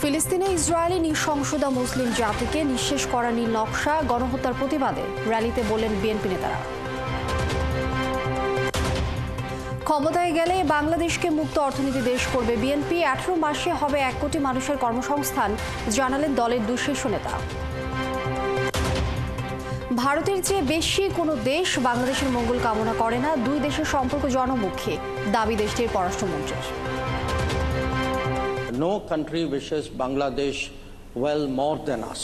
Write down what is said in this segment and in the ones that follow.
ফিলিস্তিনে ইসরায়েলি নৃশংসতা মুসলিম জাতিকে নিঃশেষ করার নীল নকশা গণহত্যার প্রতিবাদে র্যালিতে বললেন বিএনপি নেতারা। ক্ষমতায় গেলে বাংলাদেশকে মুক্ত অর্থনীতি দেশ করবে বিএনপি। 18 মাসে হবে 1 কোটি মানুষের কর্মসংস্থান, জানালেন দলের দুই শীর্ষ নেতা। ভারতের চেয়ে বেশি কোনো দেশ বাংলাদেশের মঙ্গল কামনা করে না, দুই দেশের সম্পর্ক জনমুখী, দাবি দেশটির পররাষ্ট্রমন্ত্রীর। No country wishes Bangladesh well more than us.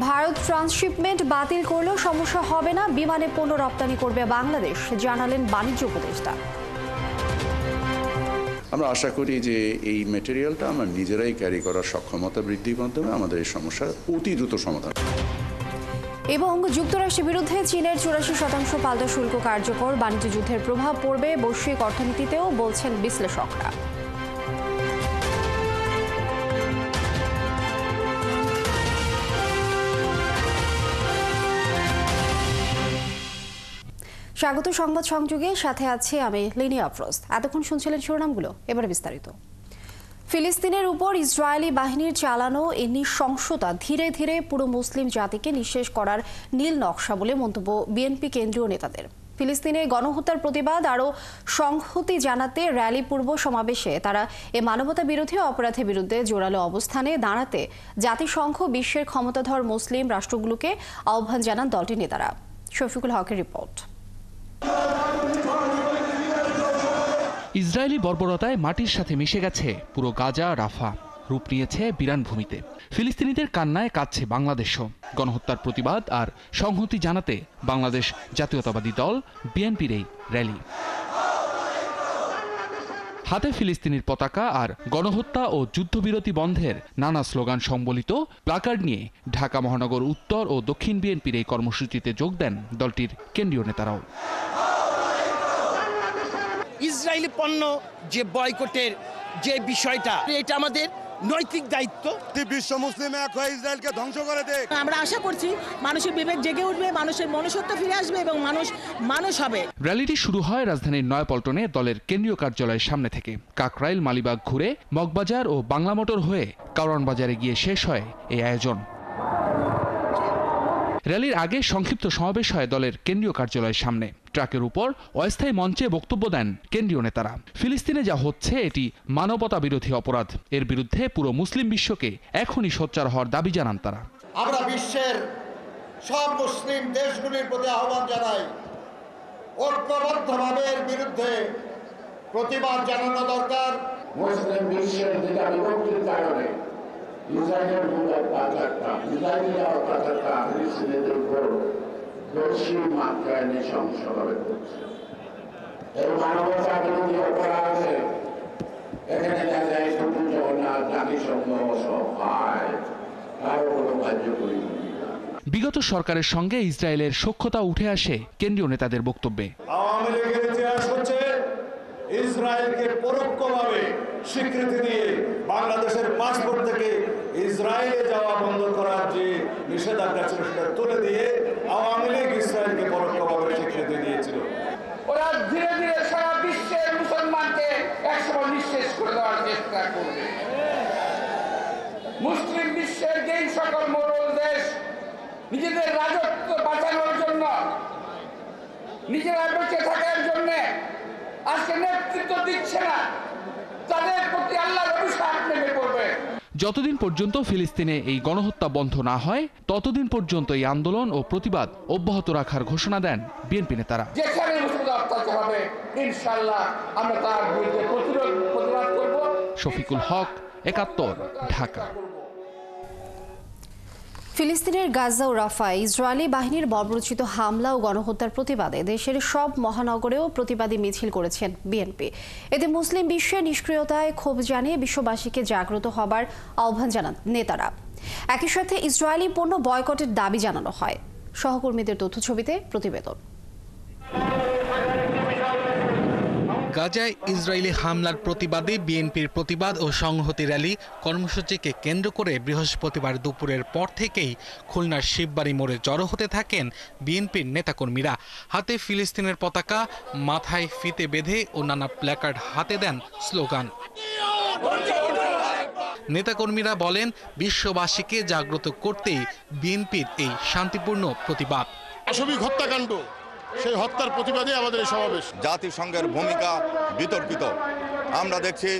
Bharat transshipment বাতিল করলেও সমস্যা হবে না, বিমানে পণ্য রপ্তানি করবে বাংলাদেশ, জানালেন বাণিজ্য উপদেষ্টা। আমরা আশা করি যে এই ম্যাটেরিয়ালটা আমরা নিজেরাই ক্যারি করার সক্ষমতা বৃদ্ধির মাধ্যমে আমাদের এই সমস্যার অতি দ্রুত সমাধান। এবং যুক্তরাষ্ট্রের বিরুদ্ধে চীনের 84% পাল্টা শুল্ক কার্যকর, বাণিজ্য যুদ্ধের প্রভাব পড়বে বৈশ্বিক অর্থনীতিতেও, বলছেন বিশ্লেষকরা। স্বাগত সংবাদ সংযোগে, সাথে আছে আমি লিনি আফরোজ। এতক্ষণ শুনছিলেন শিরোনামগুলো, এবারে বিস্তারিত। ফিলিস্তিনের উপর ইসরায়েলি বাহিনীর চালানো এই নৃশংসতা ধীরে ধীরে পুরো মুসলিম জাতিকে নিঃশেষ করার নীল নকশা বলে মন্তব্য বিএনপি কেন্দ্রীয় নেতাদের। ফিলিস্তিনে গণহত্যার প্রতিবাদ আরও সংহতি জানাতে র্যালি পূর্ব সমাবেশে তারা এ মানবতা বিরোধী অপরাধের বিরুদ্ধে জোরালো অবস্থানে দাঁড়াতে জাতিসংঘ বিশ্বের ক্ষমতাধর মুসলিম রাষ্ট্রগুলোকে আহ্বান জানান দলটির নেতারা। শফিকুল হকের রিপোর্ট। ইসরায়েলি বর্বরতায় মাটির সাথে মিশে গেছে পুরো গাজা, রাফা, রূপ নিয়েছে বিরান ভূমিতে। ফিলিস্তিনিদের কান্নায় কাঁদছে বাংলাদেশও। গণহত্যার প্রতিবাদ আর সংহতি জানাতে বাংলাদেশ জাতীয়তাবাদী দল বিএনপির এই র্যালি। হাতে ফিলিস্তিনির পতাকা আর গণহত্যা ও যুদ্ধবিরতি বন্ধের নানা স্লোগান সম্বলিত প্লাকার্ড নিয়ে ঢাকা মহানগর উত্তর ও দক্ষিণ বিএনপির এই কর্মসূচিতে যোগ দেন দলটির কেন্দ্রীয় নেতারাও। ইসরায়েলি পণ্য যে বয়কটের যে বিষয়টা, এটা আমাদের নৈতিক দায়িত্ব। বিশ্ব মুসলিম এক হয়ে ইসরায়েলকে ধ্বংস করে দেয়। আমরা আশা করছি মানুষের বিবেক জেগে উঠবে, মানুষের মনুষ্যত্ব ফিরে আসবে এবং মানুষ হবে। র্যালিটি শুরু হয় রাজধানীর নয়াপল্টনে দলের কেন্দ্রীয় কার্যালয়ের সামনে থেকে। কাকরাইল, মালিবাগ ঘুরে মগবাজার ও বাংলা মোটর হয়ে কারওয়ান বাজারে গিয়ে শেষ হয় এই আয়োজন। র্যালির আগে সংক্ষিপ্ত সমাবেশ হয় দলের কেন্দ্রীয় কার্যালয়ের সামনে। ট্রাকের উপর অস্থায়ী মঞ্চে বক্তব্য দেন কেন্দ্রীয় নেতারা। ফিলিস্তিনে যা হচ্ছে এটি মানবতা বিরোধী অপরাধ, এর বিরুদ্ধে পুরো মুসলিম বিশ্বকে এখনই সোচ্চার হওয়ার দাবি জানান তারা। আমরা বিশ্বের সব মুসলিম দেশগুলির প্রতি আহ্বান জানাই, ঐক্যবদ্ধভাবে এর বিরুদ্ধে প্রতিবাদ জানানো দরকার। মুসলিম বিশ্বের যেটা বিভক্তির কারণে ইসরায়েলের ফিলিস্তিনিদের উপর বেশি মাত্রায় নৃশংসভাবে করছে। এই মানবতা বিরোধী অপরাধে এখানে দেখা যায় শুধু জগন্নাথ, জাতিসংঘ, সহায় কারো কোনো কার্যকরী ভূমিকা। বিগত সরকারের সঙ্গে ইসরায়েলের সখ্যতা উঠে আসে কেন্দ্রীয় নেতাদের বক্তব্যে। আওয়ামী লীগের ইতিহাস হচ্ছে ইসরায়েলকে পরোক্ষভাবে স্বীকৃতি দিয়ে বাংলাদেশের পাসপোর্ট থেকে ইসরায়েলে যাওয়া বন্ধ করার যে নিষেধাজ্ঞা ছিল সেটা তুলে দিয়ে আওয়ামী লীগ ইসরায়েলকে পরোক্ষভাবে স্বীকৃতি দিয়েছিল। ওরা ধীরে ধীরে সারা বিশ্বের মুসলমানকে একসময় নিঃশেষ করে দেওয়ার চেষ্টা করবে। মুসলিম বিশ্বের যেই সকল মোড়ল দেশ নিজেদের রাজত্ব বাঁচানোর জন্য, নিজেরা বেঁচে থাকার জন্য আজকে নেতৃত্ব দিচ্ছে না, তাদের প্রতি আল্লাহর অভিশাপ নেমে পড়বে। যতদিন পর্যন্ত ফিলিস্তিনে এই গণহত্যা বন্ধ না হয় ততদিন পর্যন্ত এই আন্দোলন ও প্রতিবাদ অব্যাহত রাখার ঘোষণা দেন বিএনপি নেতারা। যেখানে মুসলিম অত্যাচার হবে ইনশাআল্লাহ আমরা তার বিরুদ্ধে প্রতিবাদ করব। শফিকুল হক, ৭১, ঢাকা। ফিলিস্তিনের গাজা ও রাফায় ইসরায়েলি বাহিনীর বর্বরোচিত হামলা ও গণহত্যার প্রতিবাদে দেশের সব মহানগরেও প্রতিবাদী মিছিল করেছেন বিএনপি। এতে মুসলিম বিশ্বের নিষ্ক্রিয়তায় ক্ষোভ জানিয়ে বিশ্ববাসীকে জাগ্রত হবার আহ্বান জানান নেতারা। একই সাথে ইসরায়েলি পণ্য বয়কটের দাবি জানানো হয়। সহকর্মীদের তথ্যছবিতে প্রতিবেদন। গাজায় ইসরায়েলি হামলার প্রতিবাদে বিএনপির প্রতিবাদ ও সংহতি র্যালি কর্মসূচিকে কেন্দ্র করে বৃহস্পতিবার দুপুরের পর থেকেই খুলনার শিববাড়ি মোড়ে জড়ো হতে থাকেন বিএনপির নেতাকর্মীরা। হাতে ফিলিস্তিনের পতাকা, মাথায় ফিতে বেঁধে ও নানা প্ল্যাকার্ড হাতে দেন স্লোগান। নেতাকর্মীরা বলেন, বিশ্ববাসীকে জাগ্রত করতেই বিএনপির এই শান্তিপূর্ণ প্রতিবাদ। পাশবিক হত্যাকাণ্ড, সেই হত্যার প্রতিবাদে আমাদের এই সমাবেশ। জাতিসংঘের ভূমিকা বিতর্কিত। আমরা দেখছি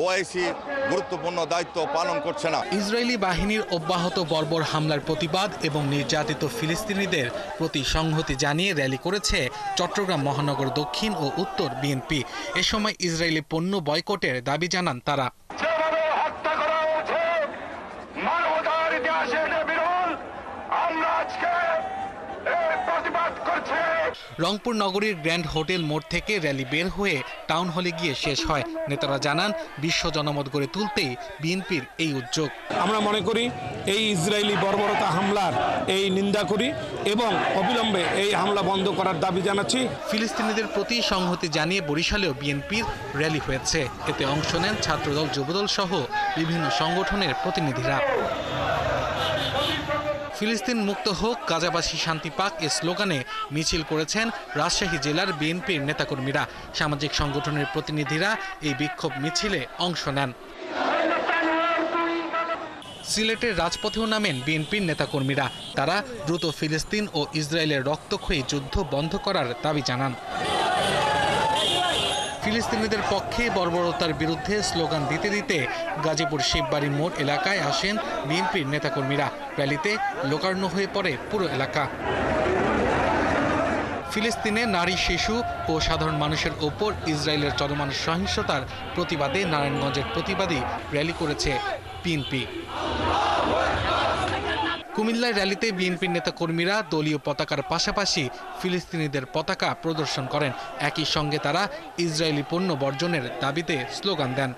ওআইসি গুরুত্বপূর্ণ দায়িত্ব পালন করছে না। ইসরায়েলি বাহিনীর অব্যাহত বর্বর হামলার প্রতিবাদ এবং নির্যাতিত ফিলিস্তিনিদের প্রতি সংহতি জানিয়ে র্যালি করেছে চট্টগ্রাম মহানগর দক্ষিণ ও উত্তর বিএনপি। এ সময় ইসরায়েলি পণ্য বয়কটের দাবি জানান তারা। রংপুর নগরীর গ্র্যান্ড হোটেল মোড় থেকে র্যালি বের হয়ে টাউন হলে গিয়ে শেষ হয়। নেতারা জানান, বিশ্ব জনমত গড়ে তুলতেই বিএনপির এই উদ্যোগ। আমরা মনে করি এই ইসরায়েলি বর্বরতা হামলার এই নিন্দা করি এবং অবিলম্বে এই হামলা বন্ধ করার দাবি জানাচ্ছি। ফিলিস্তিনিদের প্রতি সংহতি জানিয়ে বরিশালেও বিএনপির র্যালি হয়েছে। এতে অংশ নেন ছাত্রদল, যুবদল সহ বিভিন্ন সংগঠনের প্রতিনিধিরা। ফিলিস্তিন মুক্ত হোক, গাজাবাসী শান্তি পাক এ স্লোগানে মিছিল করেছেন রাজশাহী জেলার বিএনপির নেতাকর্মীরা। সামাজিক সংগঠনের প্রতিনিধিরা এই বিক্ষোভ মিছিলে অংশ নেন। সিলেটের রাজপথেও নামেন বিএনপির নেতাকর্মীরা। তারা দ্রুত ফিলিস্তিন ও ইসরায়েলের রক্তক্ষয়ী যুদ্ধ বন্ধ করার দাবি জানান। ফিলিস্তিনিদের পক্ষে বর্বরতার বিরুদ্ধে স্লোগান দিতে দিতে গাজীপুর শিববাড়ি মোড় এলাকায় আসেন বিএনপির নেতাকর্মীরা। র্যালিতে লোকারণ্য হয়ে পড়ে পুরো এলাকা। ফিলিস্তিনে নারী, শিশু ও সাধারণ মানুষের ওপর ইসরায়েলের চলমান সহিংসতার প্রতিবাদে নারায়ণগঞ্জের প্রতিবাদী র্যালি করেছে বিএনপি। কুমিল্লায় র্যালিতে বিএনপির নেতাকর্মীরা দলীয় পতাকার পাশাপাশি ফিলিস্তিনিদের পতাকা প্রদর্শন করেন। একই সঙ্গে তারা ইসরায়েলি পণ্য বর্জনের দাবিতে স্লোগান দেন।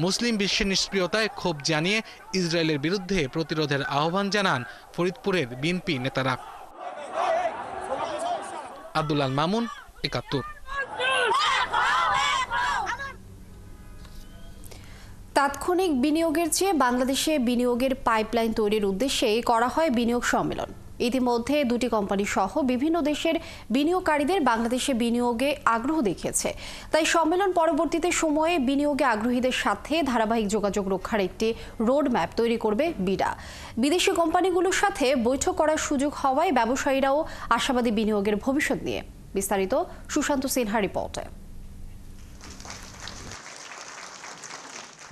মুসলিম বিশ্বের নিষ্ক্রিয়তায় ক্ষোভ জানিয়ে ইসরায়েলের বিরুদ্ধে প্রতিরোধের আহ্বান জানান ফরিদপুরের বিএনপি নেতারা। আব্দুল মামুন, ৭১। তাৎক্ষণিক বিনিয়োগের চেয়ে বাংলাদেশে বিনিয়োগের পাইপলাইন তৈরির উদ্দেশ্যে করা হয় বিনিয়োগ সম্মেলন। ইতিমধ্যে দুটি কোম্পানি সহ বিভিন্ন দেশের বিনিয়োগকারীদের বাংলাদেশে বিনিয়োগে আগ্রহ দেখিয়েছে। তাই সম্মেলন পরবর্তীতে সময়ে বিনিয়োগে আগ্রহীদের সাথে ধারাবাহিক যোগাযোগ রক্ষার একটি রোড ম্যাপ তৈরি করবে বিডা। বিদেশি কোম্পানিগুলোর সাথে বৈঠক করার সুযোগ হওয়ায় ব্যবসায়ীরাও আশাবাদী বিনিয়োগের ভবিষ্যৎ নিয়ে। বিস্তারিত সুশান্ত সিনহা রিপোর্টে।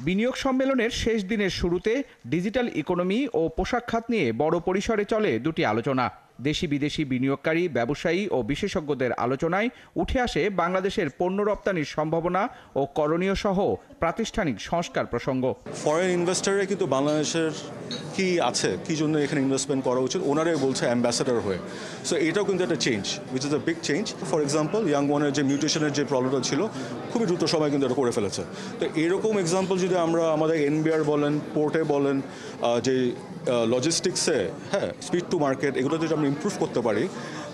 বিনিয়োগ সম্মেলনের শেষ দিনের শুরুতে ডিজিটাল ইকোনমি ও পোশাক খাত নিয়ে বড় পরিসরে চলে দুটি আলোচনা। দেশি বিদেশি বিনিয়োগকারী, ব্যবসায়ী ও বিশেষজ্ঞদের আলোচনায় উঠে আসে বাংলাদেশের পণ্য রপ্তানির সম্ভাবনা ও করণীয় সহ প্রাতিষ্ঠানিক সংস্কার প্রসঙ্গ। ফরেন ইনভেস্টররা কিন্তু বাংলাদেশের কি আছে, কি জন্য এখানে ইনভেস্টমেন্ট করা উচিত, ওনারাই বলছে অ্যাম্বাসেডর হয়ে। সো এটাও কিন্তু একটা change, which is a big change. For example, young ওয়ানের যে মিউটেশনের যে প্রবলেমটা ছিল, খুবই দ্রুত সময় কিন্তু এটা করে ফেলেছে। তো এরকম এক্সাম্পল যদি আমরা আমাদের এনবিআর বলেন, পোর্টে বলেন, যে লজিস্টিক্সে, হ্যাঁ, স্পিড টু মার্কেট, এগুলো যদি আমরা ইমপ্রুভ করতে পারি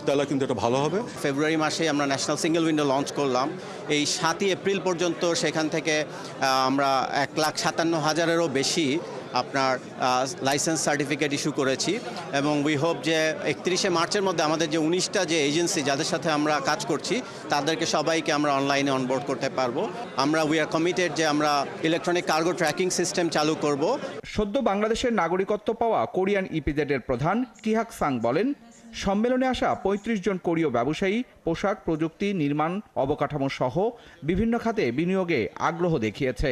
তাহলে কিন্তু এটা ভালো হবে। ফেব্রুয়ারি মাসে আমরা ন্যাশনাল সিঙ্গেল উইন্ডো লঞ্চ করলাম। এই 7ই এপ্রিল পর্যন্ত সেখান থেকে আমরা 1,57,000-এরও বেশি আপনার লাইসেন্স সার্টিফিকেট ইস্যু করেছি এবং উই হোপ যে 31শে মার্চের মধ্যে আমাদের যে 19টা যে এজেন্সি যাদের সাথে আমরা কাজ করছি তাদেরকে সবাইকে আমরা অনলাইনে অনবোর্ড করতে পারবো। আমরা উই আর কমিটেড যে আমরা ইলেকট্রনিক কার্গো ট্র্যাকিং সিস্টেম চালু করব। সদ্য বাংলাদেশের নাগরিকত্ব পাওয়া কোরিয়ান ইপিজেডের প্রধান কিহাক সাং বলেন, সম্মেলনে আসা 35 জন কোরীয় ব্যবসায়ী পোশাক, প্রযুক্তি, নির্মাণ, অবকাঠামো সহ বিভিন্ন খাতে বিনিয়োগে আগ্রহ দেখিয়েছে।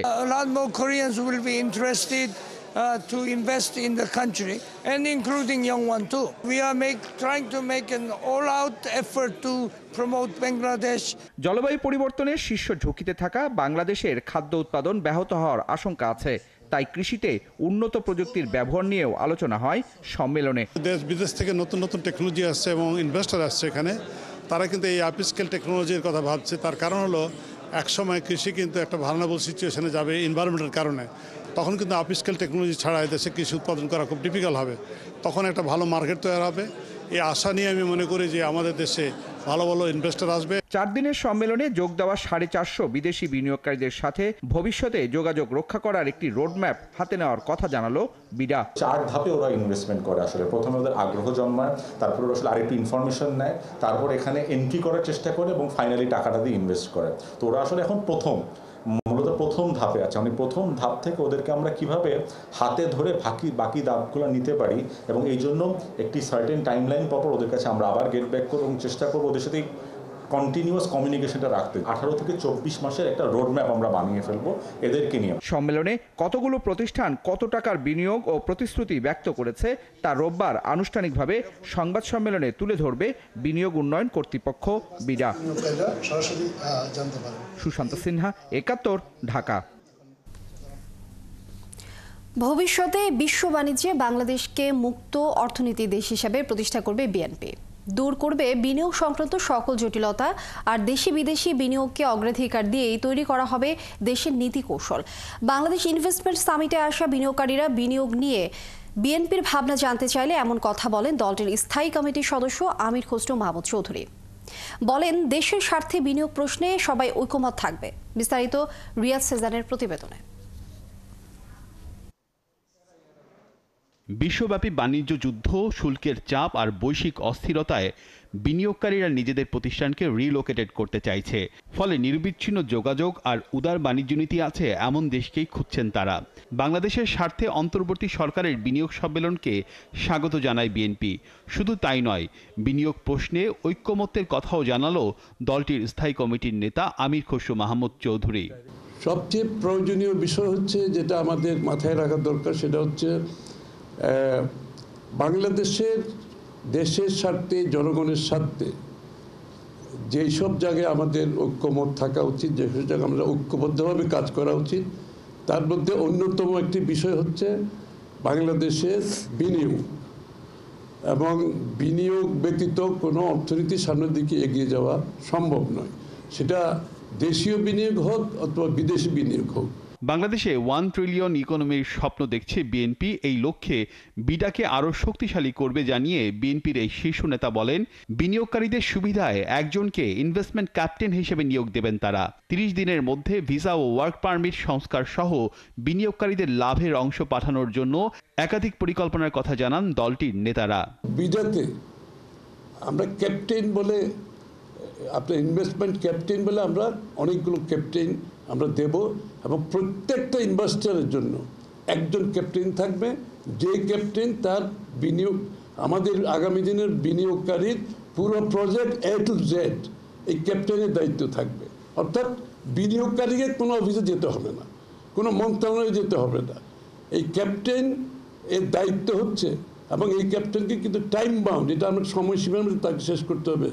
To invest in the country and including young one too. We are trying to make an all-out effort to promote Bangladesh. জলবায়ু পরিবর্তনের শীর্ষ ঝুঁকিতে থাকা বাংলাদেশের খাদ্য উৎপাদন ব্যাহত হওয়ার আশঙ্কা আছে। তাই কৃষিতে উন্নত প্রযুক্তির ব্যবহার নিয়েও আলোচনা হয় সম্মেলনে। দেশ বিদেশ থেকে নতুন নতুন টেকনোলজি আসছে এবং ইনভেস্টর আসছে এখানে। তারা কিন্তু এই আপস্কেল টেকনোলজির কথা ভাবছে। তার কারণ হলো একসময় কৃষি কিন্তু একটা ভালনারেবল সিচুয়েশনে যাবে এনভায়রনমেন্টের কারণে। তখন কিন্তু আপস্কেল টেকনোলজি ছাড়া দেশে কৃষি উৎপাদন করা খুব ডিফিকাল্ট হবে। তখন একটা ভালো মার্কেট তৈরি হবে। এই আশা নিয়ে আমি মনে করি যে আমাদের দেশে ভালো ভালো ইনভেস্টর আসবে। 4 দিনের সম্মেলনে যোগ দেওয়া 450 বিদেশি বিনিয়োগকারীদের সাথে ভবিষ্যতে যোগাযোগ রক্ষা করার একটি রোডম্যাপ হাতে নেওয়ার কথা জানালো বিডা। 4 ধাপে ওরা ইনভেস্টমেন্ট করে। আসলে প্রথমে ওদের আগ্রহ জন্মায়, তারপর আসলে আরেকটু ইনফরমেশন নেয়, তারপর এখানে এন্ট্রি করার চেষ্টা করে এবং ফাইনালি টাকাটা দিয়ে ইনভেস্ট করে। তো ওরা আসলে এখন প্রথম মূলত প্রথম ধাপে আছে। মানে প্রথম ধাপ থেকে ওদেরকে আমরা কিভাবে হাতে ধরে বাকি ধাপগুলো নিতে পারি, এবং এই জন্য একটি সার্টেন টাইমলাইন পর ওদের কাছে আমরা আবার গেট ব্যাক করব এবং চেষ্টা করবো ওদের সাথে কন্টিনিউয়াস কমিউনিকেশনটা রাখতে। 18 থেকে 24 মাসের একটা রোডম্যাপ আমরা বানিয়ে ফেলবো এদেরকে নিয়ে। সম্মেলনে কতগুলো প্রতিষ্ঠান কত টাকার বিনিয়োগ ও প্রতিশ্রুতি ব্যক্ত করেছে তা রোববার আনুষ্ঠানিকভাবে সংবাদ সম্মেলনে তুলে ধরবে বিনিয়োগ উন্নয়ন কর্তৃপক্ষ বিডা। সুশান্ত সিনহা, 71, ঢাকা। ভবিষ্যতে বিশ্ব বাণিজ্যে বাংলাদেশকে মুক্ত অর্থনীতি দেশ হিসেবে প্রতিষ্ঠা করবে বিএনপি। দূর করবে বিনিয়োগ সংক্রান্ত সকল জটিলতা, আর দেশি বিদেশি বিনিয়োগকে অগ্রাধিকার দিয়েই তৈরি করা হবে দেশের নীতি কৌশল। বাংলাদেশ ইনভেস্টমেন্ট সামিটে আসা বিনিয়োগকারীরা বিনিয়োগ নিয়ে বিএনপির ভাবনা জানতে চাইলে এমন কথা বলেন দলটির স্থায়ী কমিটির সদস্য আমির খসরু মাহমুদ চৌধুরী। বলেন, দেশের স্বার্থে বিনিয়োগ প্রশ্নে সবাই ঐকমত থাকবে। বিস্তারিত রিয়াদ সেজানের প্রতিবেদনে। বিশ্বব্যাপী বাণিজ্য যুদ্ধ, শুল্কের চাপ আর বৈশ্বিক অস্থিরতায় বিনিয়োগকারীরা নিজেদের প্রতিষ্ঠানকে রিলোকেটেড করতে চাইছে। ফলে নিরবিচ্ছিন্ন যোগাযোগ আর উদার বাণিজ্য নীতি আছে এমন দেশকেই খুঁজছেন তারা। বাংলাদেশের স্বার্থে অন্তর্বর্তী সরকারের বিনিয়োগ সম্মেলনকে স্বাগত জানায় বিএনপি। শুধু তাই নয়, বিনিয়োগ প্রশ্নে ঐক্যমত্যের কথাও জানালো দলটির স্থায়ী কমিটির নেতা আমির খসরু মাহমুদ চৌধুরী। সবচেয়ে প্রয়োজনীয় বিষয় হচ্ছে, যেটা আমাদের মাথায় রাখা দরকার, সেটা হচ্ছে দেশের স্বার্থে, জনগণের স্বার্থে যেই সব জায়গায় আমাদের ঐক্যমত থাকা উচিত, যেসব জায়গায় আমরা ঐক্যবদ্ধভাবে কাজ করা উচিত, তার মধ্যে অন্যতম একটি বিষয় হচ্ছে বাংলাদেশের বিনিয়োগ। এবং বিনিয়োগ ব্যতীত কোনো অর্থনীতি সামনের দিকে এগিয়ে যাওয়া সম্ভব নয়, সেটা দেশীয় বিনিয়োগ হোক অথবা বিদেশি বিনিয়োগ হোক। বাংলাদেশে 1 ট্রিলিয়ন ইকোনমির স্বপ্ন দেখছে বিএনপি। এই লক্ষ্যে বিডাকে আরও শক্তিশালী করবে জানিয়ে বিএনপির এই শীর্ষ নেতা বলেন, বিনিয়োগকারীদের সুবিধায় একজনকে ইনভেস্টমেন্ট ক্যাপ্টেন হিসেবে নিয়োগ দেবেন তারা। 30 দিনের মধ্যে ভিসা ও ওয়ার্ক পারমিট সংস্কার সহ বিনিয়োগকারীদের লাভের অংশ পাঠানোর জন্য একাধিক পরিকল্পনার কথা জানান দলটির নেতারা। বিডাতে আমরা ক্যাপ্টেন বলে, আপনার ইনভেস্টমেন্ট ক্যাপ্টেন বলে আমরা অনেকগুলো ক্যাপ্টেন আমরা দেব, এবং প্রত্যেকটা ইনভেস্টরের জন্য একজন ক্যাপ্টেন থাকবে, যে ক্যাপ্টেন তার বিনিয়োগ, আমাদের আগামী দিনের বিনিয়োগকারীর পুরো প্রজেক্ট A to Z এই ক্যাপ্টেনের দায়িত্ব থাকবে। অর্থাৎ বিনিয়োগকারীকে কোনো অফিসে যেতে হবে না, কোনো মন্ত্রণালয়ে যেতে হবে না, এই ক্যাপ্টেন এর দায়িত্ব হচ্ছে। এবং এই ক্যাপ্টেনকে কিন্তু টাইম বাউন্ড, এটা আমরা সময়সীমার মধ্যে তাকে শেষ করতে হবে।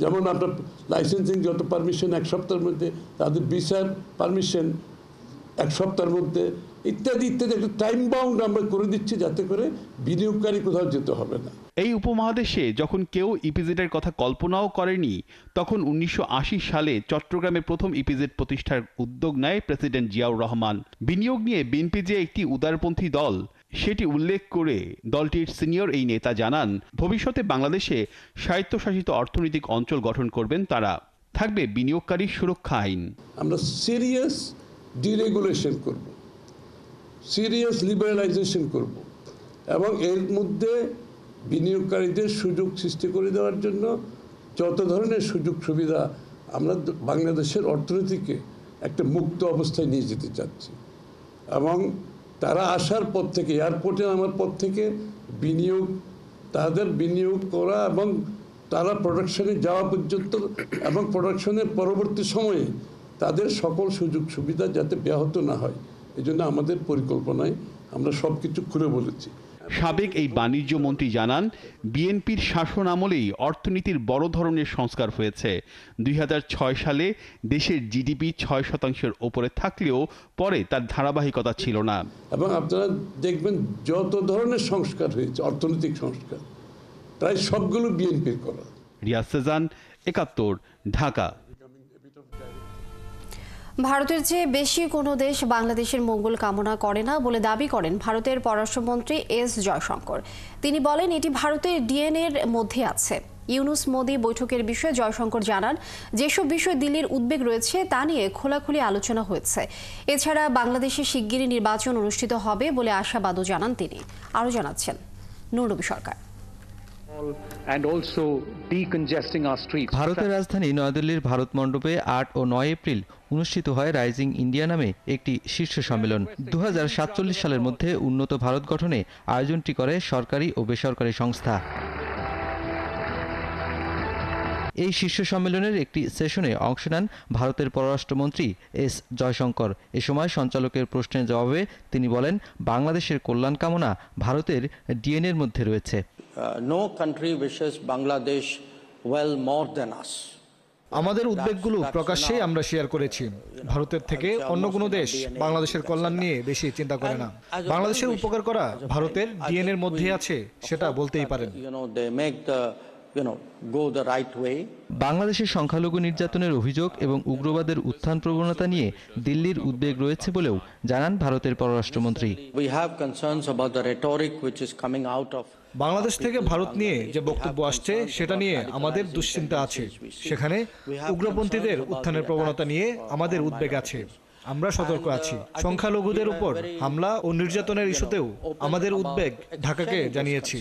যেমন আপনার লাইসেন্সিং যত পারমিশন 1 সপ্তাহের মধ্যে, তাদের ভিসার পারমিশন 1 সপ্তাহের মধ্যে, ইত্যাদি ইত্যাদি একটা টাইম বাউন্ড আমরা করে দিচ্ছি, যাতে করে বিনিয়োগকারী কোথাও যেতে হবে না। এই উপমহাদেশে যখন কেউ ইপিজেডের কথা কল্পনাও করেনি, তখন 1980 সালে চট্টগ্রামে প্রথম ইপিজেড প্রতিষ্ঠার উদ্যোগ নেয় প্রেসিডেন্ট জিয়াউর রহমান। বিনিয়োগ নিয়ে বিএনপি যে একটি উদারপন্থী দল, সেটি উল্লেখ করে দলটির সিনিয়র এই নেতা জানান, ভবিষ্যতে বাংলাদেশে স্বায়ত্তশাসিত অর্থনৈতিক অঞ্চল গঠন করবেন তারা। থাকবে বিনিয়োগকারী সুরক্ষা আইন। আমরা সিরিয়াস ডিরেগুলেশন করব, সিরিয়াস লিবারালাইজেশন করব, এবং এর মধ্যে বিনিয়োগকারীদের সুযোগ সৃষ্টি করে দেওয়ার জন্য যত ধরনের সুযোগ সুবিধা, আমরা বাংলাদেশের অর্থনীতিকে একটা মুক্ত অবস্থায় নিয়ে যেতে চাচ্ছি। এবং তারা আসার পর থেকে, এয়ারপোর্টে নামার পর থেকে বিনিয়োগ, তাদের বিনিয়োগ করা এবং তারা প্রোডাকশনে যাওয়া পর্যন্ত এবং প্রোডাকশনের পরবর্তী সময়ে তাদের সকল সুযোগ সুবিধা যাতে ব্যাহত না হয়, এই জন্য আমাদের পরিকল্পনায় আমরা সব কিছু খুলে বলেছি। সাবেক এই বাণিজ্য মন্ত্রী জানান, বিএনপির শাসন আমলেই অর্থনীতির বড় ধরনের সংস্কার হয়েছে। 2006 সালে দেশের জিডিপি 6% ওপরে থাকলেও পরে তার ধারাবাহিকতা ছিল না। এবং আপনারা দেখবেন যত ধরনের সংস্কার হয়েছে, অর্থনৈতিক সংস্কার, প্রায় সবগুলো বিএনপির করা। রিয়াদ সেজান, 71, ঢাকা। ভারতের চেয়ে বেশি কোনো দেশ বাংলাদেশের মঙ্গল কামনা করে না বলে দাবি করেন ভারতের পররাষ্ট্রমন্ত্রী এস জয়শঙ্কর। তিনি বলেন, এটি ভারতের ডিএনএর মধ্যে আছে। ইউনুস মোদি বৈঠকের বিষয়ে জয়শঙ্কর জানান, যেসব বিষয় দিল্লির উদ্বেগ রয়েছে তা নিয়ে খোলাখুলি আলোচনা হয়েছে। এছাড়া বাংলাদেশে শিগগিরই নির্বাচন অনুষ্ঠিত হবে বলে আশাবাদও জানান তিনি। আরও জানাচ্ছেন নূর নবী সরকার। ভারতের রাজধানী নয়াদিল্লির ভারত মণ্ডপে 8 ও 9 এপ্রিল অনুষ্ঠিত হয় রাইজিং ইন্ডিয়া নামে একটি শীর্ষ সম্মেলন। 2047 সালের মধ্যে উন্নত ভারত গঠনে আয়োজনটি করে সরকারি ও বেসরকারি সংস্থা। এই শীর্ষ সম্মেলনের একটি সেশনে অংশ নেন ভারতের পররাষ্ট্রমন্ত্রী এস জয়শঙ্কর। এ সময় সঞ্চালকের প্রশ্নের জবাবে তিনি বলেন, বাংলাদেশের কল্যাণ কামনা ভারতের ডিএনএর মধ্যে রয়েছে। No country wishes Bangladesh well more than us. আমাদের উদ্বেগগুলো প্রকাশ্যেই আমরা শেয়ার করেছি। ভারতের থেকে অন্য কোনো দেশ বাংলাদেশের কল্যাণ নিয়ে বেশি চিন্তা করে না। বাংলাদেশের উপকার করা ভারতের ডিএনএর মধ্যে আছে, সেটা বলতেই পারেন। বাংলাদেশের সংখ্যালঘু নির্যাতনের অভিযোগ এবং উগ্রবাদের উত্থান প্রবণতা নিয়ে দিল্লির উদ্বেগ রয়েছে বলেও জানান ভারতের পররাষ্ট্রমন্ত্রী। বাংলাদেশ থেকে ভারত নিয়ে যে বক্তব্য আসছে সেটা নিয়ে আমাদের দুশ্চিন্তা আছে। সেখানে উগ্রপন্থীদের উত্থানের প্রবণতা নিয়ে আমাদের উদ্বেগ আছে। আমরা সতর্ক আছি। সংখ্যালঘুদের উপর হামলা ও নির্যাতনের ইস্যুতেও আমাদের উদ্বেগ ঢাকাকে জানিয়েছি।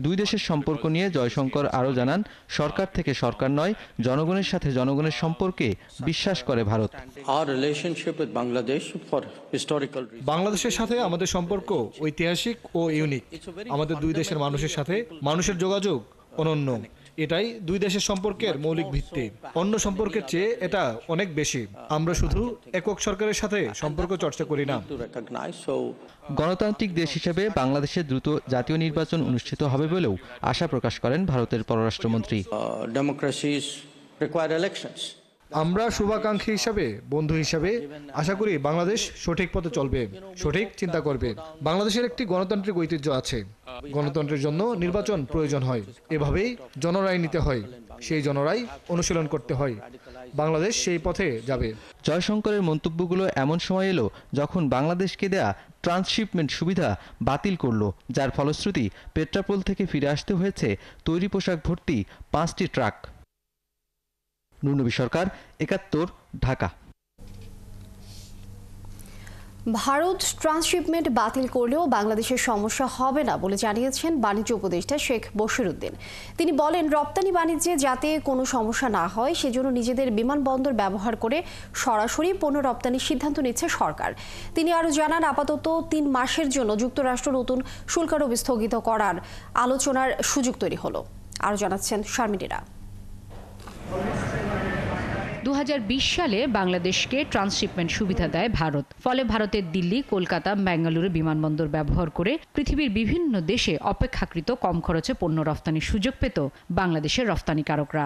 দুই দেশের সম্পর্ক নিয়ে জয়শঙ্কর আরও জানান, সরকার থেকে সরকার নয়, জনগণের সাথে জনগণের সম্পর্কে বিশ্বাস করে ভারত। বাংলাদেশের সাথে আমাদের সম্পর্ক ঐতিহাসিক ও ইউনিক। আমাদের দুই দেশের মানুষের সাথে মানুষের যোগাযোগ অনন্য। এটাই দুই দেশের সম্পর্কের মৌলিক ভিত্তি। অন্য সম্পর্কের চেয়ে এটা অনেক বেশি। আমরা শুধু একক সরকারের সাথে সম্পর্ক চর্চা করি না। গণতান্ত্রিক দেশ হিসেবে বাংলাদেশে দ্রুত জাতীয় নির্বাচন অনুষ্ঠিত হবে বলেও আশা প্রকাশ করেন ভারতের পররাষ্ট্রমন্ত্রী। আমরা শুভাকাঙ্ক্ষী হিসাবে, বন্ধু হিসাবে আশা করি বাংলাদেশ সঠিক পথে চলবে, সঠিক চিন্তা করবে। বাংলাদেশের একটি গণতান্ত্রিক ঐতিহ্য আছে। গণতন্ত্রের জন্য নির্বাচন প্রয়োজন হয়। এভাবেই জনরায় নিতে হয়, সেই জনরায় অনুশীলন করতে হয়। বাংলাদেশ সেই পথে যাবে। জয়শঙ্করের মন্তব্যগুলো এমন সময় এলো যখন বাংলাদেশকে দেয়া ট্রান্সশিপমেন্ট সুবিধা বাতিল করল, যার ফলশ্রুতি পেট্রাপোল থেকে ফিরে আসতে হয়েছে তৈরি পোশাক ভর্তি 5টি ট্রাক। নুরনবী সরকার, 71, ঢাকা। ভারত ট্রান্সশিপমেন্ট বাতিল করলেও বাংলাদেশের সমস্যা হবে না বলে জানিয়েছেন বাণিজ্য উপদেষ্টা শেখ বশিরউদ্দিন। তিনি বলেন, রপ্তানি বাণিজ্যে যাতে কোনো সমস্যা না হয় সেজন্য নিজেদের বিমানবন্দর ব্যবহার করে সরাসরি পণ্য রপ্তানির সিদ্ধান্ত নিচ্ছে সরকার। তিনি আরও জানান, আপাতত 3 মাসের জন্য যুক্তরাষ্ট্র নতুন শুল্কারোপ স্থগিত করার আলোচনার সুযোগ তৈরি হলো। আরও জানাচ্ছেন শারমিনীরা। 2020 সালে বাংলাদেশকে ট্রান্সশিপমেন্ট সুবিধা দেয় ভারত। ফলে ভারতের দিল্লি, কলকাতা, বেঙ্গালুরু বিমানবন্দর ব্যবহার করে পৃথিবীর বিভিন্ন দেশে অপেক্ষাকৃত কম খরচে পণ্য রফতানির সুযোগ পেত বাংলাদেশের রফতানিকারকরা।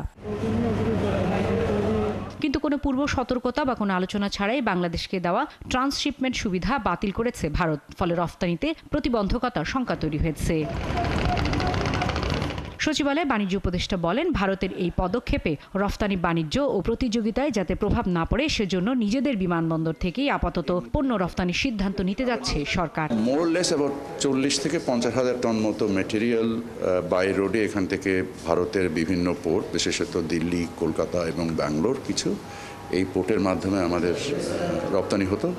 কিন্তু কোনো পূর্ব সতর্কতা বা কোনো আলোচনা ছাড়াই বাংলাদেশকে দেওয়া ট্রান্সশিপমেন্ট সুবিধা বাতিল করেছে ভারত। ফলে রফতানিতে প্রতিবন্ধকতার শঙ্কা তৈরি হয়েছে। সচিবালয়ে বাণিজ্য উপদেষ্টা বলেন, ভারতের এই পদক্ষেপে রফতানি বাণিজ্য ও প্রতিযোগিতায় যাতে প্রভাব না পড়ে সেজন্য নিজেদের বিমানবন্দর থেকেই আপাতত পণ্য রফতানির সিদ্ধান্ত নিতে যাচ্ছে সরকার। মোরলেস অ্যাবাউট 40 থেকে 50 হাজার টন মতো ম্যাটেরিয়াল বাই রোডে এখান থেকে ভারতের বিভিন্ন পোর্ট, বিশেষত দিল্লি, কলকাতা এবং ব্যাঙ্গালোর, কিছু এই পোর্টের মাধ্যমে আমাদের রপ্তানি হতো।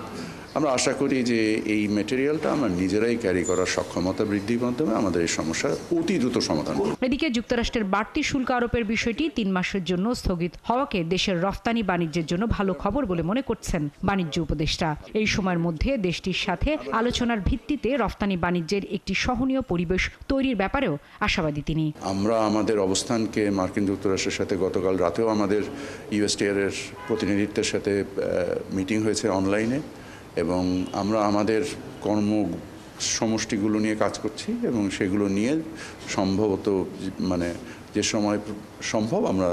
আমরা আশা করি যে এই ম্যাটেরিয়ালটা আমরা নিজেরাই ক্যারি করার সক্ষমতা বৃদ্ধির মাধ্যমে আমাদের এই সমস্যার অতি দ্রুত সমাধান করব। এদিকে যুক্তরাষ্ট্রের বাড়তি শুল্ক আরোপের বিষয়টি 3 মাসের জন্য স্থগিত হওয়াকে দেশের রফতানি বাণিজ্যের জন্য ভালো খবর বলে মনে করছেন বাণিজ্য উপদেষ্টা। এই সময়ের মধ্যে দেশটির সাথে আলোচনার ভিত্তিতে রফতানি বাণিজ্যের একটি সহনীয় পরিবেশ তৈরির ব্যাপারেও আশাবাদী তিনি। আমরা আমাদের অবস্থানকে মার্কিন যুক্তরাষ্ট্রের সাথে গতকাল রাতেও আমাদের ইউএসটিআর-এর প্রতিনিধিত্বের সাথে মিটিং হয়েছে অনলাইনে, এবং আমরা আমাদের কর্ম সমষ্টিগুলো নিয়ে কাজ করছি এবং সেগুলো নিয়ে সম্ভবত যে সময় সম্ভব আমরা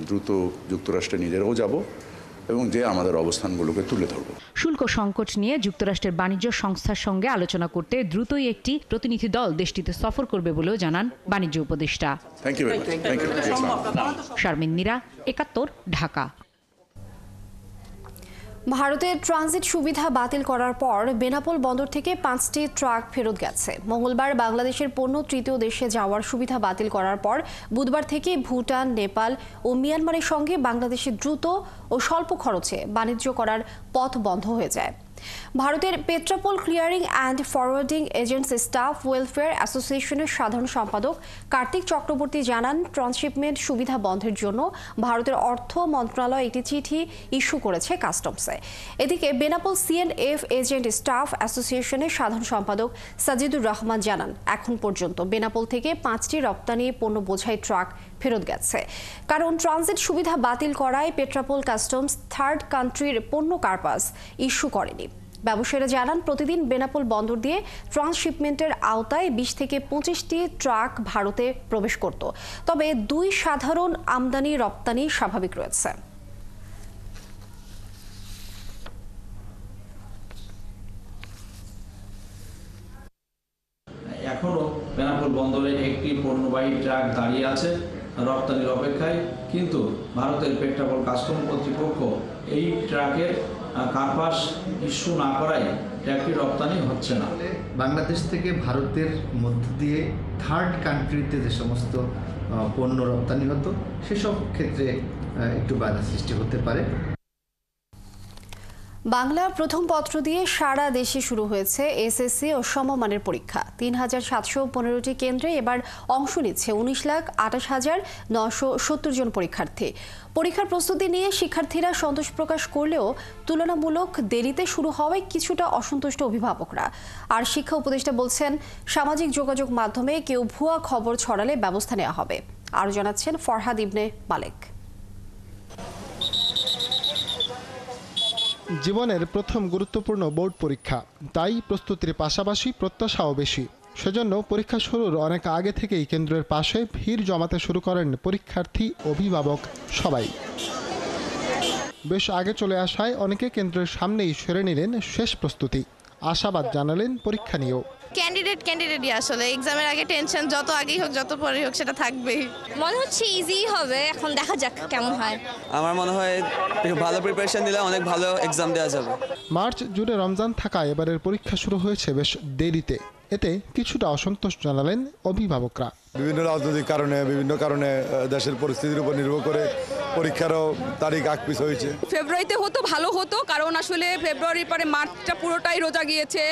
দ্রুত যুক্তরাষ্ট্রে নিজেরাও যাব এবং যে আমাদের অবস্থানগুলোকে তুলে ধরব। শুল্ক সংকট নিয়ে যুক্তরাষ্ট্রের বাণিজ্য সংস্থার সঙ্গে আলোচনা করতে দ্রুতই একটি প্রতিনিধি দল দেশটিতে সফর করবে বলেও জানান বাণিজ্য উপদেষ্টা। শারমিনীরা, 71, ঢাকা। ভারতের ট্রানজিট সুবিধা বাতিল করার পর বেনাপোল বন্দর থেকে 5টি ট্রাক ফেরত গেছে। মঙ্গলবার বাংলাদেশের পণ্য তৃতীয় দেশে যাওয়ার সুবিধা বাতিল করার পর বুধবার থেকে ভুটান, নেপাল ও মিয়ানমারের সঙ্গে বাংলাদেশে দ্রুত ও স্বল্প খরচে বাণিজ্য করার পথ বন্ধ হয়ে যায়। ভারতের Petrapole clearing and forwarding agents staff welfare অ্যাসোসিয়েশনের সাধারণ সম্পাদক কার্তিক চক্রবর্তী জানান, ট্রান্সশিপমেন্ট সুবিধা বন্ধের জন্য ভারতের অর্থ মন্ত্রণালয় একটি চিঠি ইস্যু করেছে কাস্টমসে। এদিকে বেনাপোল সিএনএফ এজেন্ট স্টাফ অ্যাসোসিয়েশনের সাধারণ সম্পাদক সাজিদুর রহমান জানান, এখন পর্যন্ত বেনাপোল থেকে 5টি রপ্তানি পণ্য বোঝাই ট্রাক ফেরত গেছে, কারণ ট্রানজিট সুবিধা বাতিল করায় পেট্রাপোল কাস্টমস থার্ড কান্ট্রির পণ্য কার্পাস ইস্যু করেনি। ব্যবসায়ীরা জানান, প্রতিদিন বেনাপোল বন্দর দিয়ে ট্রান্সশিপমেন্টের আওতায় 20 থেকে 25টি ট্রাক ভারতে প্রবেশ করত, তবে 2 সাধারণ আমদানি রপ্তানি স্বাভাবিক রয়েছে। এখনো বেনাপোল বন্দরে একটি পণ্যবাহী ট্রাক দাঁড়িয়ে আছে রপ্তানির অপেক্ষায়, কিন্তু ভারতের পেট্রাপোল কাস্টম কর্তৃপক্ষ এই ট্রাকের কার্পাস ইস্যু না করায় ট্রাকটি রপ্তানি হচ্ছে না। বাংলাদেশ থেকে ভারতের মধ্য দিয়ে থার্ড কান্ট্রিতে যে সমস্ত পণ্য রপ্তানি হতো সেসব ক্ষেত্রে একটু বাধা সৃষ্টি হতে পারে। বাংলা প্রথম পত্র দিয়ে সারা দেশে শুরু হয়েছে এসএসসি ও সমমানের পরীক্ষা। 3715টি কেন্দ্রে এবার অংশ নিচ্ছে 19,28,970 জন পরীক্ষার্থী। পরীক্ষার প্রস্তুতি নিয়ে শিক্ষার্থীরা সন্তোষ প্রকাশ করলেও তুলনামূলক দেরিতে শুরু হওয়ায় কিছুটা অসন্তুষ্ট অভিভাবকরা। আর শিক্ষা উপদেষ্টা বলছেন, সামাজিক যোগাযোগ মাধ্যমে কেউ ভুয়া খবর ছড়ালে ব্যবস্থা নেওয়া হবে। আরও জানাচ্ছেন ফরহাদ ইবনে মালেক। জীবনের প্রথম গুরুত্বপূর্ণ বোর্ড পরীক্ষা, তাই প্রস্তুতির পাশাপাশি প্রত্যাশাও বেশি। সেজন্য পরীক্ষা শুরুর অনেক আগে থেকেই কেন্দ্রের পাশে ভিড় জমাতে শুরু করেন পরীক্ষার্থী, অভিভাবক সবাই। বেশ আগে চলে আসায় অনেকে কেন্দ্রের সামনেই সেরে নিলেন শেষ প্রস্তুতি। আশাবাদ জানালেন পরীক্ষা নিয়েও। ক্যান্ডিডেটই আসলে এক্সামের আগে টেনশন যত আগেই হোক যত পরে হোক সেটা থাকবেই। মনে হচ্ছে ইজি হবে, এখন দেখা যাক কেমন হয়। আমার মনে হয় ভালো প্রিপারেশন দিলে অনেক ভালো এক্সাম দেওয়া যাবে। মার্চ জুড়ে রমজান থাকায় এবারের পরীক্ষা শুরু হয়েছে বেশ দেরিতে, এতে কিছুটা অসন্তোষ জানালেন অভিভাবকরা। বিভিন্ন রাজনৈতিক কারণে, বিভিন্ন কারণে দেশের পরিস্থিতির উপর নির্ভর করে পরীক্ষারও তারিখ আকপিস হয়েছে। ফেব্রুয়ারিতে হতো ভালো হতো, কারণ আসলে ফেব্রুয়ারির পরে মার্চটা পুরোটাই রোজা গিয়েছে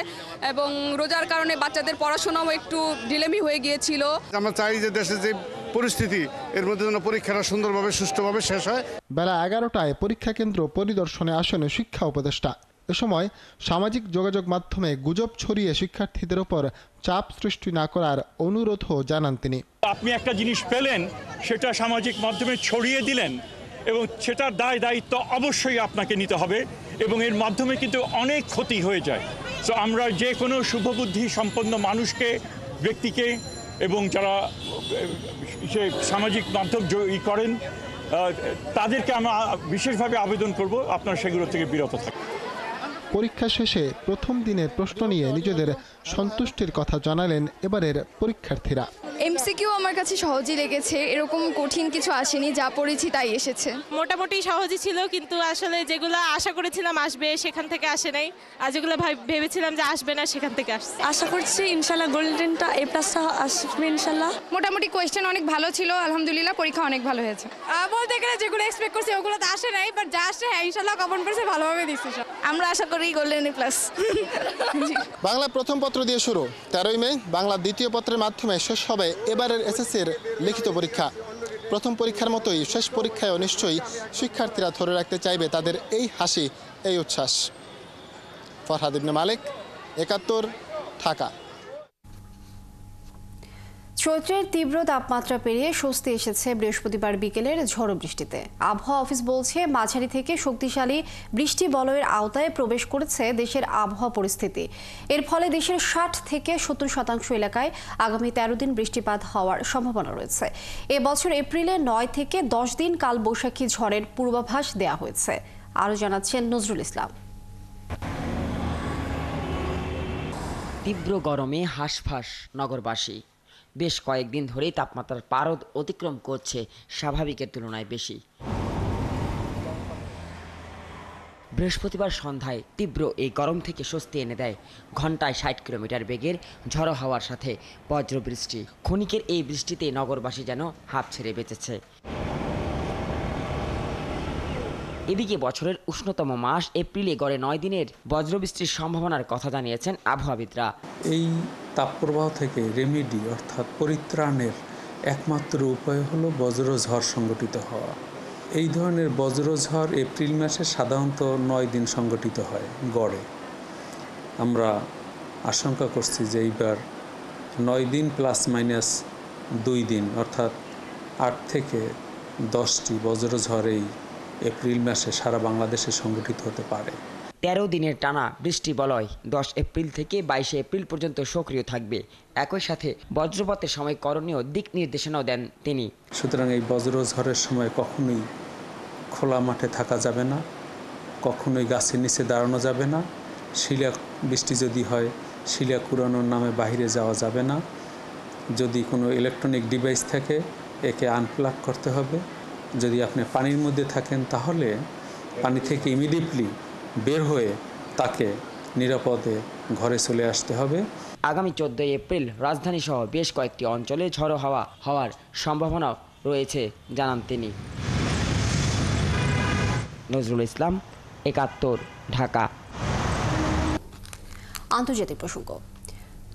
এবং রোজার কারণে বাচ্চাদের পড়াশোনাও একটু ঢিলেমি হয়ে গিয়েছিল। আমরা চাই যে দেশের যে পরিস্থিতি এর মধ্যে যেন পরীক্ষাটা সুন্দরভাবে সুষ্ঠুভাবে শেষ হয়। বেলা 11টায় পরীক্ষা কেন্দ্র পরিদর্শনে আসেন শিক্ষা উপদেষ্টা। এ সময় সামাজিক যোগাযোগ মাধ্যমে গুজব ছড়িয়ে শিক্ষার্থীদের উপর চাপ সৃষ্টি না করার অনুরোধও জানান তিনি। আপনি একটা জিনিস পেলেন, সেটা সামাজিক মাধ্যমে ছড়িয়ে দিলেন এবং সেটার দায়িত্ব অবশ্যই আপনাকে নিতে হবে এবং এর মাধ্যমে কিন্তু অনেক ক্ষতি হয়ে যায়। তো আমরা যে কোনো শুভবুদ্ধি সম্পন্ন মানুষকে, ব্যক্তিকে এবং যারা সামাজিক মাধ্যম করেন তাদেরকে আমরা বিশেষভাবে আবেদন করব আপনারা সেগুলো থেকে বিরত থাকুন। পরীক্ষা শেষে প্রথম দিনের প্রশ্ন নিয়ে নিজেদের সন্তুষ্টির কথা জানালেন এবারের পরীক্ষার্থীরা। এমসিকিউ আমার কাছে সহজই লেগেছে, এরকম কঠিন কিছু আসেনি, যা পড়েছি তাই এসেছে। মোটামুটি সহজই ছিল, কিন্তু আসলে যেগুলো আশা করেছিলাম আসবে সেখান থেকে আসে নাই, আর যেগুলো ভেবেছিলাম যে আসবে না সেখান থেকে আসছে। আশা করছি ইনশাল্লাহ গোল্ডেনটা এ প্লাসটা আসবে ইনশাল্লাহ। মোটামুটি কোয়েশ্চেন অনেক ভালো ছিল, আলহামদুলিল্লাহ পরীক্ষা অনেক ভালো হয়েছে। বলতে গেলে যেগুলো এক্সপেক্ট করছি ওগুলো তো আসে নাই, বাট যা আসছে হ্যাঁ ইনশাল্লাহ কমন পেয়েছে, ভালোভাবে দিচ্ছি সব। আমরা আশা করি গোল্ডেন এ প্লাস। বাংলা প্রথম পত্র দিয়ে শুরু, 13ই মে বাংলা দ্বিতীয় পত্রের মাধ্যমে শেষ হবে এবারের এসএসসির লিখিত পরীক্ষা। প্রথম পরীক্ষার মতোই শেষ পরীক্ষায়ও নিশ্চয়ই শিক্ষার্থীরা ধরে রাখতে চাইবে তাদের এই হাসি, এই উচ্ছ্বাস। ফরহাদ ইবনে মালেক, 71, ঢাকা। চৈত্রের তীব্র তাপমাত্রা পেরিয়ে স্বস্তি এসেছে বৃহস্পতিবার বিকেলের ঝড়ো বৃষ্টিতে। আবহাওয়া অফিস বলছে, মাঝারি থেকে শক্তিশালী বৃষ্টি বলয়ের আওতায় প্রবেশ করেছে দেশের আবহাওয়া পরিস্থিতি। এর ফলে দেশের 60 থেকে 70% এলাকায় আগামী 13 দিন বৃষ্টিপাত হওয়ার সম্ভাবনা রয়েছে। এবছর এপ্রিলে 9 থেকে 10 দিন কালবৈশাখী ঝড়ের পূর্বাভাস দেওয়া হয়েছে। আরও জানাচ্ছেন নজরুল ইসলাম। তীব্র গরমে হাঁসফাঁস নগরবাসী। বেশ কয়েকদিন ধরেই তাপমাত্রার পারদ অতিক্রম করছে স্বাভাবিকের তুলনায় বেশি। বৃহস্পতিবার সন্ধ্যায় তীব্র এই গরম থেকে স্বস্তি এনে দেয় ঘন্টায় 60 কিলোমিটার বেগের ঝড়ো হাওয়ার সাথে বজ্রবৃষ্টি। ক্ষণিকের এই বৃষ্টিতে নগরবাসী যেন হাঁপ ছেড়ে বেঁচেছে। এদিকে বছরের উষ্ণতম মাস এপ্রিলে গড়ে 9 দিনের বজ্রবৃষ্টির সম্ভাবনার কথা জানিয়েছেন আবহাওয়াবিদরা। এই তাপপ্রবাহ থেকে রেমেডি অর্থাৎ পরিত্রাণের একমাত্র উপায় হলো বজ্রঝড় সংগঠিত হওয়া। এই ধরনের বজ্রঝড় এপ্রিল মাসে সাধারণত 9 দিন সংগঠিত হয় গড়ে। আমরা আশঙ্কা করছি যে এইবার 9 দিন প্লাস মাইনাস 2 দিন অর্থাৎ 8 থেকে 10টি বজ্রঝড় এই এপ্রিল মাসে সারা বাংলাদেশে সংগঠিত হতে পারে। 13 দিনের টানা বৃষ্টি বলয় 10 এপ্রিল থেকে 22 এপ্রিল পর্যন্ত সক্রিয় থাকবে। একই সাথে বজ্রপাতের সময় করণীয় দিক নির্দেশনাও দেন তিনি। সুতরাং এই বজ্রঝড়ের সময় কখনোই খোলা মাঠে থাকা যাবে না, কখনোই গাছের নিচে দাঁড়ানো যাবে না, শিলা বৃষ্টি যদি হয় শিলা কুড়ানোর নামে বাইরে যাওয়া যাবে না। যদি কোনো ইলেকট্রনিক ডিভাইস থাকে একে আনপ্লাগ করতে হবে। যদি আপনি পানির মধ্যে থাকেন তাহলে পানি থেকে ইমিডিয়েটলি বের হয়ে তাকে নিরাপদে ঘরে চলে আসতে হবে। আগামী 14 এপ্রিল রাজধানী সহ বেশ কয়েকটি অঞ্চলে ঝড়ো হাওয়া হওয়ার সম্ভাবনা রয়েছে জানান তিনি। নজরুল ইসলাম, ৭১, ঢাকা। আন্তর্জাতিক প্রসঙ্গ।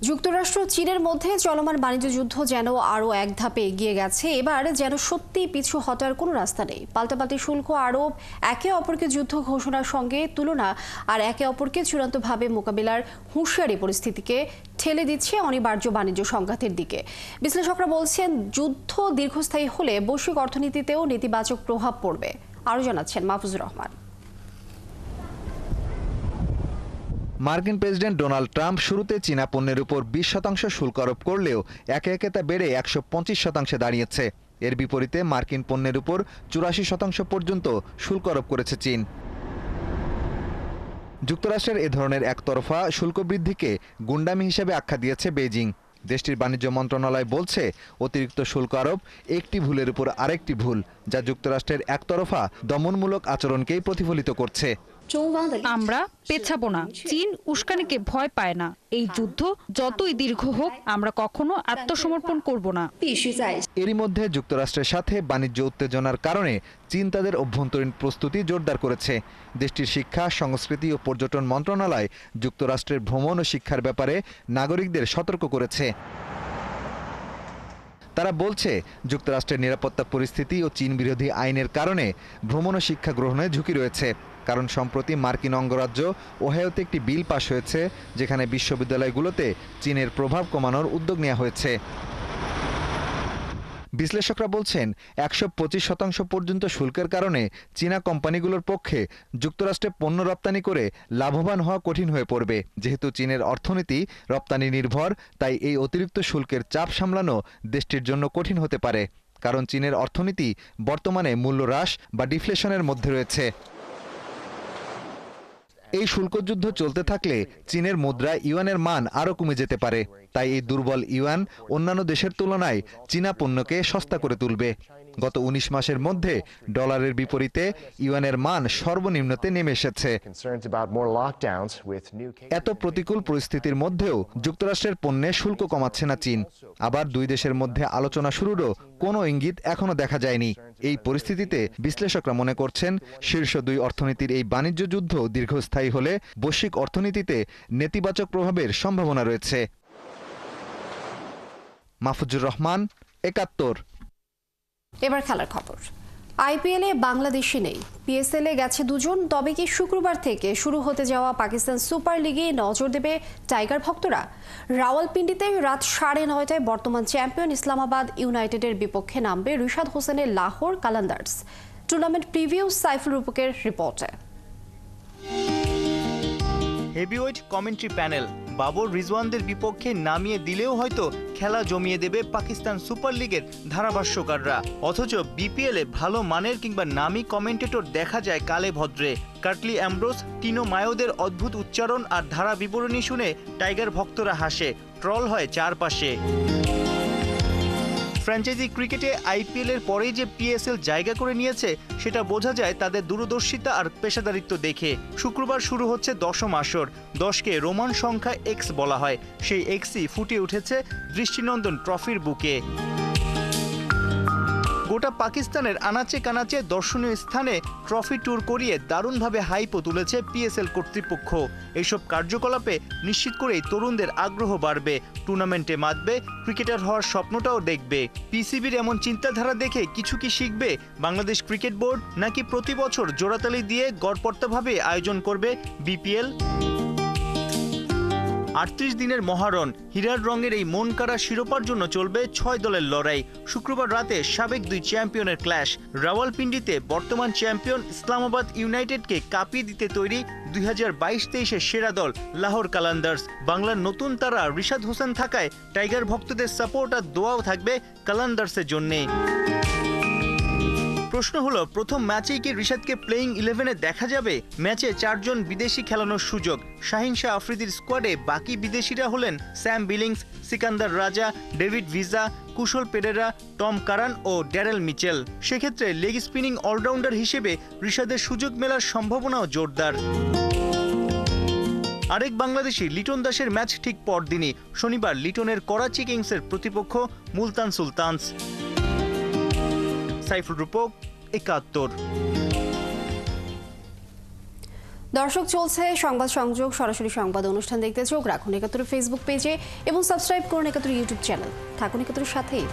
যুক্তরাষ্ট্র চীনের মধ্যে চলমান বাণিজ্য যুদ্ধ যেন আরও এক ধাপে এগিয়ে গেছে। এবার যেন সত্যি পিছু হটার কোনো রাস্তা নেই। পাল্টাপাল্টি শুল্ক আরোপ, একে অপরকে যুদ্ধ ঘোষণার সঙ্গে তুলনা আর একে অপরকে চূড়ান্তভাবে মোকাবিলার হুঁশিয়ারি পরিস্থিতিকে ঠেলে দিচ্ছে অনিবার্য বাণিজ্য সংঘাতের দিকে। বিশ্লেষকরা বলছেন যুদ্ধ দীর্ঘস্থায়ী হলে বৈশ্বিক অর্থনীতিতেও নেতিবাচক প্রভাব পড়বে। আরও জানাচ্ছেন মাহফুজুর রহমান। মার্কিন প্রেসিডেন্ট ডোনাল্ড ট্রাম্প শুরুতে চীনা পণ্যের উপর 20% শুল্ক আরোপ করলেও একে একে তা বেড়ে 125% দাঁড়িয়েছে। এর বিপরীতে মার্কিন পণ্যের উপর 84% পর্যন্ত শুল্ক আরোপ করেছে চীন। যুক্তরাষ্ট্রের এ ধরনের একতরফা শুল্ক বৃদ্ধিকে গুন্ডামি হিসেবে আখ্যা দিয়েছে বেইজিং। দেশটির বাণিজ্য মন্ত্রণালয় বলছে অতিরিক্ত শুল্ক আরোপ একটি ভুলের উপর আরেকটি ভুল, যা যুক্তরাষ্ট্রের একতরফা দমনমূলক আচরণকেই প্রতিফলিত করছে। আমরা পেছাবো না। চীন উস্কানিকে ভয় পায় না। এই যুদ্ধ যতই দীর্ঘ হোক আমরা কখনো আত্মসমর্পণ করব না। এরই মধ্যে যুক্তরাষ্ট্রের সাথে বাণিজ্য উত্তেজনার কারণে চীন তাদের অভ্যন্তরীণ প্রস্তুতি জোরদার করেছে। দেশটির শিক্ষা, সংস্কৃতি ও পর্যটন মন্ত্রণালয় যুক্তরাষ্ট্রের ভ্রমণ ও শিক্ষার ব্যাপারে নাগরিকদের সতর্ক করেছে। তারা বলছে যুক্তরাষ্ট্রের নিরাপত্তা পরিস্থিতি ও চীন বিরোধী আইনের কারণে ভ্রমণ ও শিক্ষা গ্রহণে ঝুঁকি রয়েছে। কারণ সম্প্রতি মার্কিন অঙ্গরাজ্য ওহাইওতে একটি বিল পাশ হয়েছে যেখানে বিশ্ববিদ্যালয়গুলোতে চীনের প্রভাব কমানোর উদ্যোগ নেওয়া হয়েছে। বিশ্লেষকরা বলছেন 125% পর্যন্ত শুল্কের কারণে চীনা কোম্পানিগুলোর পক্ষে যুক্তরাষ্ট্রে পণ্য রপ্তানি করে লাভবান হওয়া কঠিন হয়ে পড়বে। যেহেতু চীনের অর্থনীতি রপ্তানি নির্ভর, তাই এই অতিরিক্ত শুল্কের চাপ সামলানো দেশটির জন্য কঠিন হতে পারে। কারণ চীনের অর্থনীতি বর্তমানে মূল্য হ্রাস বা ডিফ্লেশনের মধ্যে রয়েছে। এই শুল্কযুদ্ধ চলতে থাকলে চীনের মুদ্রা ইউয়ানের মান আরও কমে যেতে পারে। তাই এই দুর্বল ইউয়ান অন্যান্য দেশের তুলনায় চীনা পণ্যকে সস্তা করে তুলবে। গত 19 মাসের মধ্যে ডলারের বিপরীতে ইউয়ানের মান সর্বনিম্নতে নেমে এসেছে। এত প্রতিকূল পরিস্থিতির মধ্যেও যুক্তরাষ্ট্রের পণ্যে শুল্ক কমাচ্ছে না চীন। আবার দুই দেশের মধ্যে আলোচনা শুরুরও কোনো ইঙ্গিত এখনো দেখা যায়নি। এই পরিস্থিতিতে বিশ্লেষকরা মনে করছেন শীর্ষ দুই অর্থনীতির এই বাণিজ্য যুদ্ধ দীর্ঘস্থায়ী হলে বৈশ্বিক অর্থনীতিতে নেতিবাচক প্রভাবের সম্ভাবনা রয়েছে। মাহফুজুর রহমান, ৭১। এবার খেলার খবর। আইপিএলে বাংলাদেশি নেই, পিএসএলে গেছে দুজন। তবে কি শুক্রবার থেকে শুরু হতে যাওয়া পাকিস্তান সুপার লিগে নজর দেবে টাইগার ভক্তরা? রাওয়ালপিন্ডিতে রাত 9:30টায় বর্তমান চ্যাম্পিয়ন ইসলামাবাদ ইউনাইটেডের বিপক্ষে নামবে রিশাদ হোসেনের লাহোর কালান্দার্স। টুর্নামেন্ট প্রিভিউ সাইফুল রূপকের রিপোর্টে। হেভিওয়েট কমেন্ট্রি প্যানেল বাবর রিজওয়ানদের বিপক্ষে নামিয়ে দিলেও হয়তো খেলা জমিয়ে দেবে পাকিস্তান সুপার লিগের ধারাভাষ্যকাররা। অথচ বিপিএলে ভালো মানের কিংবা নামী কমেন্টেটর দেখা যায় কালে ভদ্রে। কার্টলি অ্যামব্রোস, টিনো মায়োদের অদ্ভুত উচ্চারণ আর ধারা বিবরণী শুনে টাইগার ভক্তরা হাসে, ট্রল হয় চারপাশে। ফ্র্যাঞ্চাইজি ক্রিকেটে আইপিএলের পরেই যে পিএসএল জায়গা করে নিয়েছে সেটা বোঝা যায় তাদের দূরদর্শিতা আর পেশাদারিত্ব দেখে। শুক্রবার শুরু হচ্ছে 10ম আসর। 10কে রোমান সংখ্যা এক্স বলা হয়। সেই এক্সই ফুটে উঠেছে দৃষ্টিনন্দন ট্রফির বুকে। গোটা পাকিস্তানের আনাচে কানাচে দর্শনীয় স্থানে ট্রফি ট্যুর করিয়ে দারুণভাবে হাইপও তুলেছে পিএসএল কর্তৃপক্ষ। এইসব কার্যকলাপে নিশ্চিত করেই তরুণদের আগ্রহ বাড়বে, টুর্নামেন্টে মাতবে, ক্রিকেটার হওয়ার স্বপ্নটাও দেখবে। পিসিবির এমন চিন্তাধারা দেখে কিছু কি শিখবে বাংলাদেশ ক্রিকেট বোর্ড, নাকি প্রতি বছর জোড়াতালি দিয়ে গড়পড়তাভাবে আয়োজন করবে বিপিএল? 38 দিনের মহারণ, হীরার রঙের এই মন কাড়া শিরোপার জন্য চলবে 6 দলের লড়াই। শুক্রবার রাতে সাবেক 2 চ্যাম্পিয়নের ক্ল্যাশ। রাওয়ালপিন্ডিতে বর্তমান চ্যাম্পিয়ন ইসলামাবাদ ইউনাইটেডকে কাঁপিয়ে দিতে তৈরি 2022-23-এর সেরা দল লাহোর কালান্দার্স। বাংলার নতুন তারা রিশাদ হোসেন থাকায় টাইগার ভক্তদের সাপোর্ট আর দোয়াও থাকবে কালান্দার্সের জন্যে। প্রশ্ন হলো, প্রথম ম্যাচেই কি রিশাদকে প্লেইং 11-এ দেখা যাবে? ম্যাচে 4 জন বিদেশি খেলানোর সুযোগ। শাহিন শাহ আফ্রিদির স্কোয়াডে বাকি বিদেশিরা হলেন স্যাম বিলিংস, সিকান্দার রাজা, ডেভিড ভিজা, কুশল পেরেরা, টম কারান ও ড্যারেল মিচেল। সেক্ষেত্রে লেগ স্পিনিং অলরাউন্ডার হিসেবে রিশাদের সুযোগ মেলার সম্ভাবনাও জোরদার। আরেক বাংলাদেশি লিটন দাসের ম্যাচ ঠিক পরদিনই। শনিবার লিটনের করাচি কিংসের প্রতিপক্ষ মুলতান সুলতানস। সাইফুল রূপক, 71। দর্শক, চলছে সংবাদ সংযোগ সরাসরি সংবাদ অনুষ্ঠান দেখতে চোখ রাখুন 71 ফেসবুক পেজে এবং সাবস্ক্রাইব করুন 71 ইউটিউব চ্যানেল। থাকুন 71 সাথেই।